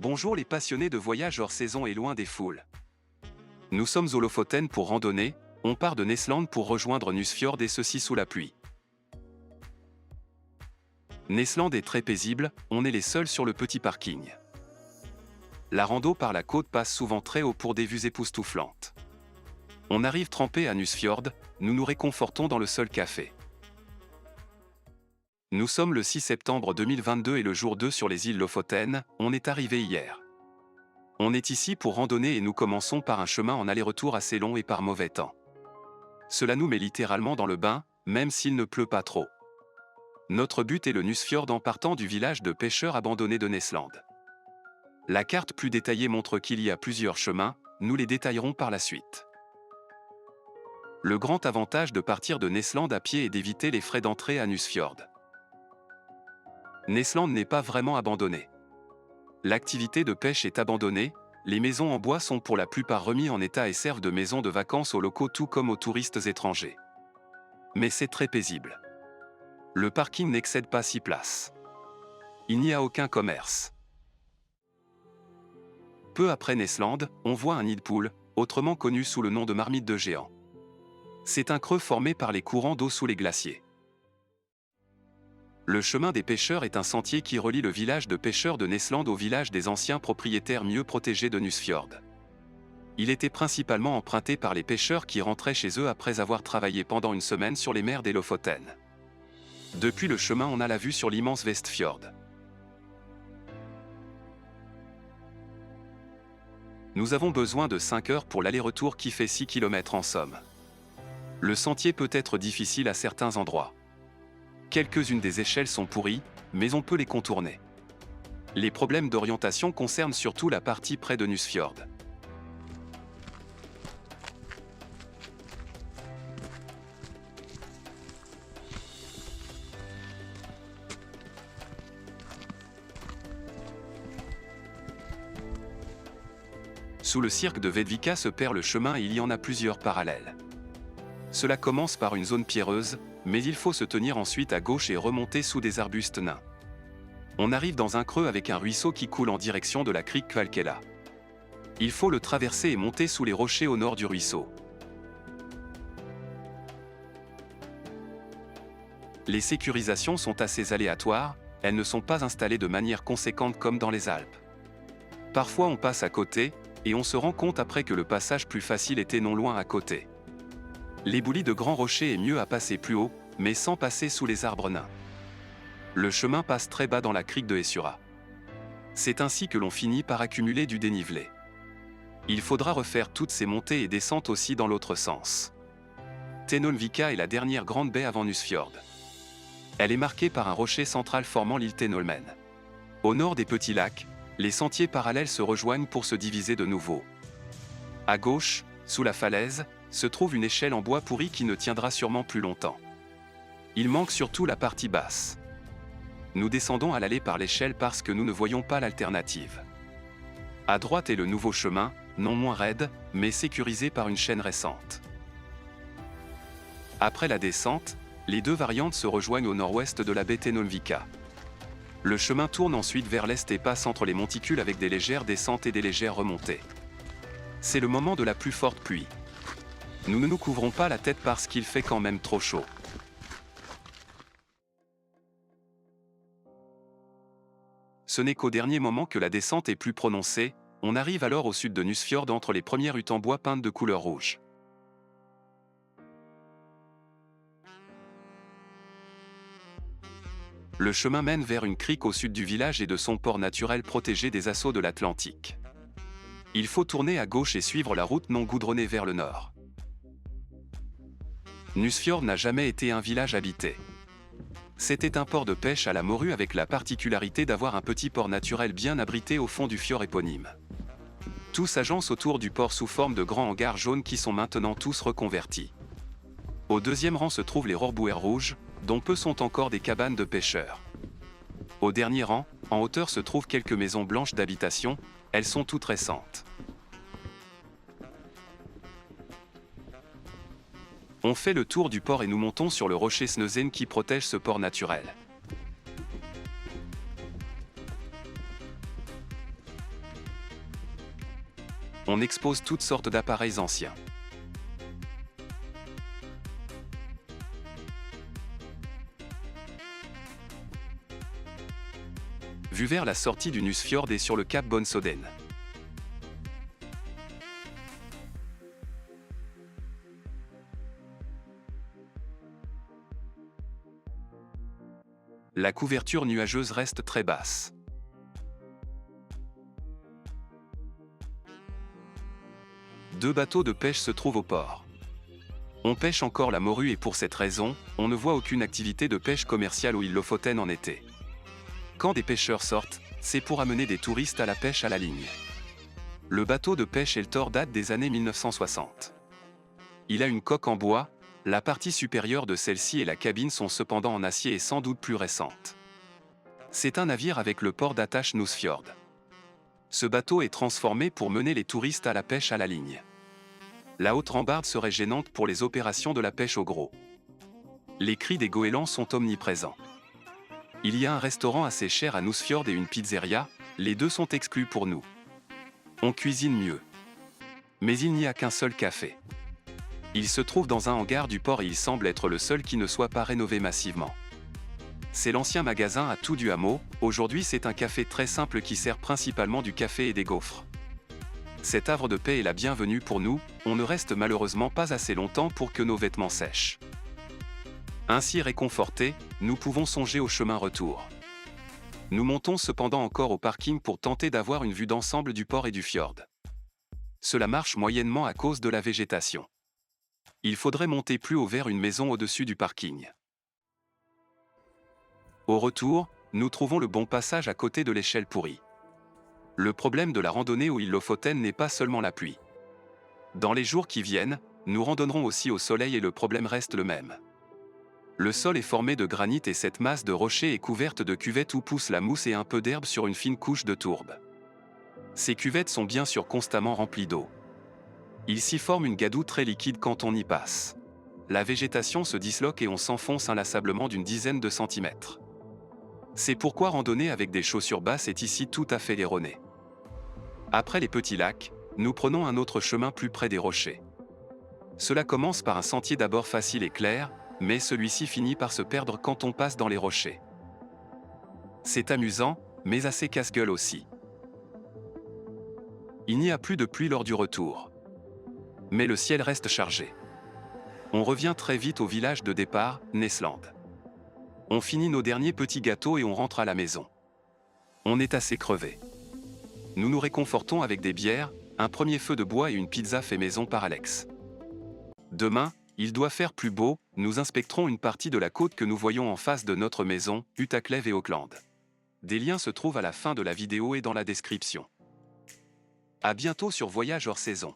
Bonjour les passionnés de voyage hors saison et loin des foules. Nous sommes au Lofoten pour randonner, on part de Nesland pour rejoindre Nusfjord et ceci sous la pluie. Nesland est très paisible, on est les seuls sur le petit parking. La rando par la côte passe souvent très haut pour des vues époustouflantes. On arrive trempé à Nusfjord, nous nous réconfortons dans le seul café. Nous sommes le 6 septembre 2022 et le jour 2 sur les îles Lofoten, on est arrivé hier. On est ici pour randonner et nous commençons par un chemin en aller-retour assez long et par mauvais temps. Cela nous met littéralement dans le bain, même s'il ne pleut pas trop. Notre but est le Nusfjord en partant du village de pêcheurs abandonné de Nesland. La carte plus détaillée montre qu'il y a plusieurs chemins, nous les détaillerons par la suite. Le grand avantage de partir de Nesland à pied est d'éviter les frais d'entrée à Nusfjord. Nesland n'est pas vraiment abandonné. L'activité de pêche est abandonnée, les maisons en bois sont pour la plupart remis en état et servent de maisons de vacances aux locaux tout comme aux touristes étrangers. Mais c'est très paisible. Le parking n'excède pas 6 places. Il n'y a aucun commerce. Peu après Nesland, on voit un nid de poule, autrement connu sous le nom de marmite de géant. C'est un creux formé par les courants d'eau sous les glaciers. Le chemin des pêcheurs est un sentier qui relie le village de pêcheurs de Nesland au village des anciens propriétaires mieux protégés de Nusfjord. Il était principalement emprunté par les pêcheurs qui rentraient chez eux après avoir travaillé pendant une semaine sur les mers des Lofoten. Depuis le chemin, on a la vue sur l'immense Vestfjord. Nous avons besoin de 5 heures pour l'aller-retour qui fait 6 km en somme. Le sentier peut être difficile à certains endroits. Quelques-unes des échelles sont pourries, mais on peut les contourner. Les problèmes d'orientation concernent surtout la partie près de Nusfjord. Sous le cirque de Vedvika se perd le chemin et il y en a plusieurs parallèles. Cela commence par une zone pierreuse, mais il faut se tenir ensuite à gauche et remonter sous des arbustes nains. On arrive dans un creux avec un ruisseau qui coule en direction de la crique Kvalkela. Il faut le traverser et monter sous les rochers au nord du ruisseau. Les sécurisations sont assez aléatoires, elles ne sont pas installées de manière conséquente comme dans les Alpes. Parfois on passe à côté, et on se rend compte après que le passage plus facile était non loin à côté. L'éboulis de grands rochers est mieux à passer plus haut, mais sans passer sous les arbres nains. Le chemin passe très bas dans la crique de Essura. C'est ainsi que l'on finit par accumuler du dénivelé. Il faudra refaire toutes ces montées et descentes aussi dans l'autre sens. Tenolvika est la dernière grande baie avant Nusfjord. Elle est marquée par un rocher central formant l'île Tenolmen. Au nord des petits lacs, les sentiers parallèles se rejoignent pour se diviser de nouveau. À gauche, sous la falaise, se trouve une échelle en bois pourri qui ne tiendra sûrement plus longtemps. Il manque surtout la partie basse. Nous descendons à l'aller par l'échelle parce que nous ne voyons pas l'alternative. À droite est le nouveau chemin, non moins raide, mais sécurisé par une chaîne récente. Après la descente, les deux variantes se rejoignent au nord-ouest de la baie Tenolvika. Le chemin tourne ensuite vers l'est et passe entre les monticules avec des légères descentes et des légères remontées. C'est le moment de la plus forte pluie. Nous ne nous couvrons pas la tête parce qu'il fait quand même trop chaud. Ce n'est qu'au dernier moment que la descente est plus prononcée, on arrive alors au sud de Nusfjord entre les premières huttes en bois peintes de couleur rouge. Le chemin mène vers une crique au sud du village et de son port naturel protégé des assauts de l'Atlantique. Il faut tourner à gauche et suivre la route non goudronnée vers le nord. Nusfjord n'a jamais été un village habité. C'était un port de pêche à la morue avec la particularité d'avoir un petit port naturel bien abrité au fond du fjord éponyme. Tout s'agence autour du port sous forme de grands hangars jaunes qui sont maintenant tous reconvertis. Au deuxième rang se trouvent les rorbouers rouges, dont peu sont encore des cabanes de pêcheurs. Au dernier rang, en hauteur se trouvent quelques maisons blanches d'habitation, elles sont toutes récentes. On fait le tour du port et nous montons sur le rocher Snøsen qui protège ce port naturel. On expose toutes sortes d'appareils anciens. Vue vers la sortie du Nusfjord et sur le cap Bonsoden. La couverture nuageuse reste très basse. Deux bateaux de pêche se trouvent au port. On pêche encore la morue et pour cette raison, on ne voit aucune activité de pêche commerciale au île Lofoten en été. Quand des pêcheurs sortent, c'est pour amener des touristes à la pêche à la ligne. Le bateau de pêche Eltor date des années 1960. Il a une coque en bois, la partie supérieure de celle-ci et la cabine sont cependant en acier et sans doute plus récentes. C'est un navire avec le port d'attache Nusfjord. Ce bateau est transformé pour mener les touristes à la pêche à la ligne. La haute rambarde serait gênante pour les opérations de la pêche au gros. Les cris des goélands sont omniprésents. Il y a un restaurant assez cher à Nusfjord et une pizzeria, les deux sont exclus pour nous. On cuisine mieux. Mais il n'y a qu'un seul café. Il se trouve dans un hangar du port et il semble être le seul qui ne soit pas rénové massivement. C'est l'ancien magasin à tout du hameau, aujourd'hui c'est un café très simple qui sert principalement du café et des gaufres. Cet havre de paix est la bienvenue pour nous, on ne reste malheureusement pas assez longtemps pour que nos vêtements sèchent. Ainsi réconfortés, nous pouvons songer au chemin retour. Nous montons cependant encore au parking pour tenter d'avoir une vue d'ensemble du port et du fjord. Cela marche moyennement à cause de la végétation. Il faudrait monter plus haut vers une maison au-dessus du parking. Au retour, nous trouvons le bon passage à côté de l'échelle pourrie. Le problème de la randonnée au île Lofoten n'est pas seulement la pluie. Dans les jours qui viennent, nous randonnerons aussi au soleil et le problème reste le même. Le sol est formé de granit et cette masse de rochers est couverte de cuvettes où pousse la mousse et un peu d'herbe sur une fine couche de tourbe. Ces cuvettes sont bien sûr constamment remplies d'eau. Il s'y forme une gadoue très liquide quand on y passe. La végétation se disloque et on s'enfonce inlassablement d'une dizaine de centimètres. C'est pourquoi randonner avec des chaussures basses est ici tout à fait erroné. Après les petits lacs, nous prenons un autre chemin plus près des rochers. Cela commence par un sentier d'abord facile et clair, mais celui-ci finit par se perdre quand on passe dans les rochers. C'est amusant, mais assez casse-gueule aussi. Il n'y a plus de pluie lors du retour. Mais le ciel reste chargé. On revient très vite au village de départ, Nesland. On finit nos derniers petits gâteaux et on rentre à la maison. On est assez crevé. Nous nous réconfortons avec des bières, un premier feu de bois et une pizza fait maison par Alex. Demain, il doit faire plus beau, nous inspecterons une partie de la côte que nous voyons en face de notre maison, Utaklev et Auckland. Des liens se trouvent à la fin de la vidéo et dans la description. À bientôt sur Voyage hors saison.